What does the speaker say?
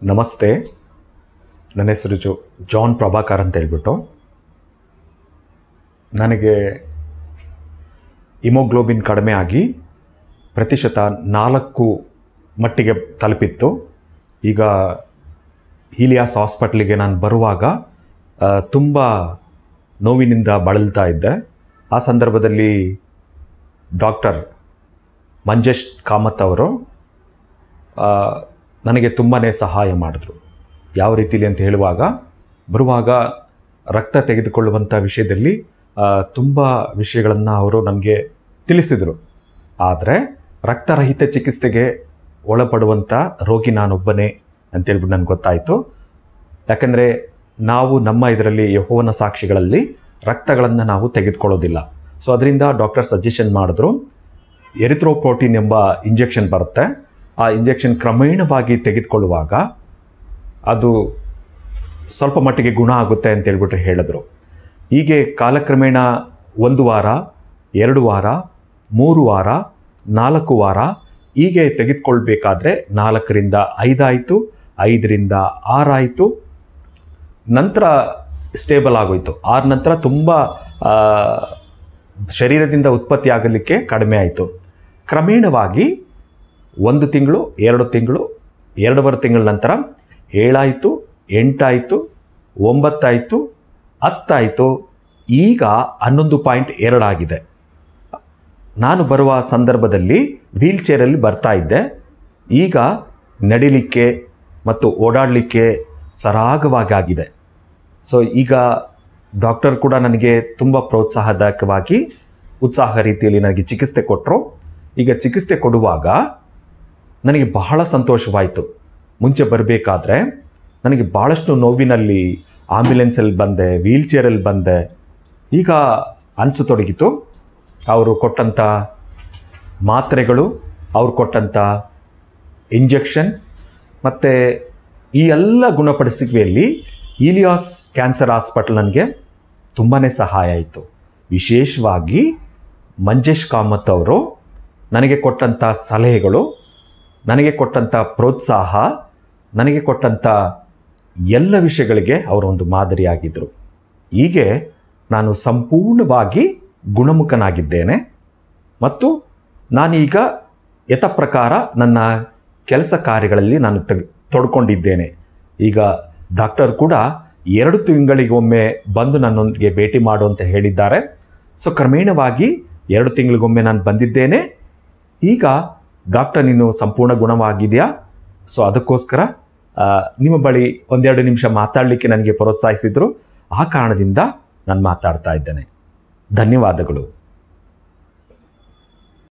ನಮಸ್ತೆ. ನನ್ನ ಹೆಸರು ಜಾನ್ ಪ್ರಭಾಕರ್ ಅಂತ ಹೇಳ್ಬಿಟ್ಟು. ನನಗೆ ಹಿಮೋಗ್ಲೋಬಿನ್ ಕಡಿಮೆ ಆಗಿ ಪ್ರತಿಶತ 4 ಮಟ್ಟಿಗೆ ತಲುಪಿತ್ತು. ಈಗ ಹೀಲಿಯಾಸ್ ಹಾಸ್ಪಿಟ್ಲಿಗೆ ನಾನು ಬರುವಾಗ ತುಂಬ ನೋವಿನಿಂದ ಬಳಲ್ತಾ ಇದ್ದೆ. ಆ ಸಂದರ್ಭದಲ್ಲಿ ಡಾಕ್ಟರ್ ಮಂಜೇಶ್ ಕಾಮತ್ ಅವರು ನನಗೆ ತುಂಬಾ ಸಹಾಯ ಮಾಡಿದ್ರು. ಯಾವ ರೀತಿಲಿ ಅಂತ ಹೇಳುವಾಗ, ಬರುವಾಗ ರಕ್ತ ತೆಗೆದುಕೊಳ್ಳುವಂಥ ವಿಷಯದಲ್ಲಿ ತುಂಬ ವಿಷಯಗಳನ್ನು ಅವರು ನನಗೆ ತಿಳಿಸಿದರು. ಆದರೆ ರಕ್ತರಹಿತ ಚಿಕಿತ್ಸೆಗೆ ಒಳಪಡುವಂಥ ರೋಗಿ ನಾನೊಬ್ಬನೇ ಅಂತೇಳ್ಬಿಟ್ಟು ನನಗೆ ಗೊತ್ತಾಯಿತು. ಯಾಕಂದರೆ ನಾವು ನಮ್ಮ ಇದರಲ್ಲಿ ಯೆಹೋವನ ಸಾಕ್ಷಿಗಳಲ್ಲಿ ರಕ್ತಗಳನ್ನು ನಾವು ತೆಗೆದುಕೊಳ್ಳೋದಿಲ್ಲ. ಸೊ ಅದರಿಂದ ಡಾಕ್ಟರ್ ಸಜೆಷನ್ ಮಾಡಿದ್ರು, ಎರಿಥ್ರೋಪೊಯೆಟಿನ್ ಎಂಬ ಇಂಜೆಕ್ಷನ್ ಬರುತ್ತೆ. ಆ ಇಂಜೆಕ್ಷನ್ ಕ್ರಮೇಣವಾಗಿ ತೆಗೆದುಕೊಳ್ಳುವಾಗ ಅದು ಸ್ವಲ್ಪ ಮಟ್ಟಿಗೆ ಗುಣ ಆಗುತ್ತೆ ಅಂತೇಳ್ಬಿಟ್ಟು ಹೇಳಿದ್ರು. ಹೀಗೆ ಕಾಲಕ್ರಮೇಣ 1 ವಾರ, 2 ವಾರ, 3 ವಾರ, 4 ವಾರ ಹೀಗೆ ತೆಗೆದುಕೊಳ್ಬೇಕಾದ್ರೆ 4ರಿಂದ 5 ಆಯಿತು, 5ರಿಂದ 6 ಆಯಿತು. ನಂತರ ಸ್ಟೇಬಲ್ ಆಗೋಯಿತು. 6 ನಂತರ ತುಂಬ ಶರೀರದಿಂದ ಉತ್ಪತ್ತಿ ಆಗಲಿಕ್ಕೆ ಕಡಿಮೆ ಆಯಿತು. ಕ್ರಮೇಣವಾಗಿ 1 ತಿಂಗಳು, 2 ತಿಂಗಳು, 2.5 ತಿಂಗಳ ನಂತರ 7 ಆಯಿತು, 8 ಆಯಿತು, 9 ಆಯಿತು, 10 ಆಯಿತು. ಈಗ 11.2 ಆಗಿದೆ. ನಾನು ಬರುವ ಸಂದರ್ಭದಲ್ಲಿ ವೀಲ್ ಚೇರಲ್ಲಿ ಬರ್ತಾ ಇದ್ದೆ. ಈಗ ನಡಿಲಿಕ್ಕೆ ಮತ್ತು ಓಡಾಡಲಿಕ್ಕೆ ಸರಾಗವಾಗಿ ಆಗಿದೆ. ಸೊ ಈಗ ಡಾಕ್ಟರ್ ಕೂಡ ನನಗೆ ತುಂಬ ಪ್ರೋತ್ಸಾಹದಾಯಕವಾಗಿ ಉತ್ಸಾಹ ರೀತಿಯಲ್ಲಿ ನನಗೆ ಚಿಕಿತ್ಸೆ ಕೊಟ್ಟರು. ಈಗ ಚಿಕಿತ್ಸೆ ಕೊಡುವಾಗ ನನಗೆ ಬಹಳ ಸಂತೋಷವಾಯಿತು. ಮುಂಚೆ ಬರಬೇಕಾದ್ರೆ ನನಗೆ ಭಾಳಷ್ಟು ನೋವಿನಲ್ಲಿ ಆಂಬ್ಯುಲೆನ್ಸಲ್ಲಿ ಬಂದೆ, ವೀಲ್ ಚೇರಲ್ಲಿ ಬಂದೆ. ಈಗ ಅನಿಸತೊಡಗಿತು, ಅವರು ಕೊಟ್ಟಂಥ ಮಾತ್ರೆಗಳು, ಅವ್ರು ಕೊಟ್ಟಂಥ ಇಂಜೆಕ್ಷನ್ ಮತ್ತು ಈ ಎಲ್ಲ ಗುಣಪಡಿಸುವಿಕೆಯಲ್ಲಿ ಹೀಲಿಯಾಸ್ ಕ್ಯಾನ್ಸರ್ ಹಾಸ್ಪಿಟಲ್ ನನಗೆ ತುಂಬಾ ಸಹಾಯ ಆಯಿತು. ವಿಶೇಷವಾಗಿ ಮಂಜೇಶ್ ಕಾಮತ್ ಅವರು ನನಗೆ ಕೊಟ್ಟಂಥ ಸಲಹೆಗಳು, ನನಗೆ ಕೊಟ್ಟಂಥ ಪ್ರೋತ್ಸಾಹ, ನನಗೆ ಕೊಟ್ಟಂಥ ಎಲ್ಲ ವಿಷಯಗಳಿಗೆ ಅವರೊಂದು ಮಾದರಿಯಾಗಿದ್ದರು. ಹೀಗೆ ನಾನು ಸಂಪೂರ್ಣವಾಗಿ ಗುಣಮುಖನಾಗಿದ್ದೇನೆ ಮತ್ತು ನಾನೀಗ ಯಥಾಪ್ರಕಾರ ನನ್ನ ಕೆಲಸ ಕಾರ್ಯಗಳಲ್ಲಿ ನಾನು ತೊಡ್ಕೊಂಡಿದ್ದೇನೆ. ಈಗ ಡಾಕ್ಟರ್ ಕೂಡ 2 ತಿಂಗಳಿಗೊಮ್ಮೆ ಬಂದು ನನ್ನೊಂದಿಗೆ ಭೇಟಿ ಮಾಡು ಅಂತ ಹೇಳಿದ್ದಾರೆ. ಸೊ ಕ್ರಮೇಣವಾಗಿ 2 ತಿಂಗಳಿಗೊಮ್ಮೆ ನಾನು ಬಂದಿದ್ದೇನೆ. ಈಗ ಡಾಕ್ಟರ್ ನೀನು ಸಂಪೂರ್ಣ ಗುಣವಾಗಿದೆಯಾ? ಸೊ ಅದಕ್ಕೋಸ್ಕರ ನಿಮ್ಮ ಬಳಿ 1-2 ನಿಮಿಷ ಮಾತಾಡಲಿಕ್ಕೆ ನನಗೆ ಪ್ರೋತ್ಸಾಹಿಸಿದರು. ಆ ಕಾರಣದಿಂದ ನಾನು ಮಾತಾಡ್ತಾ ಇದ್ದೇನೆ. ಧನ್ಯವಾದಗಳು.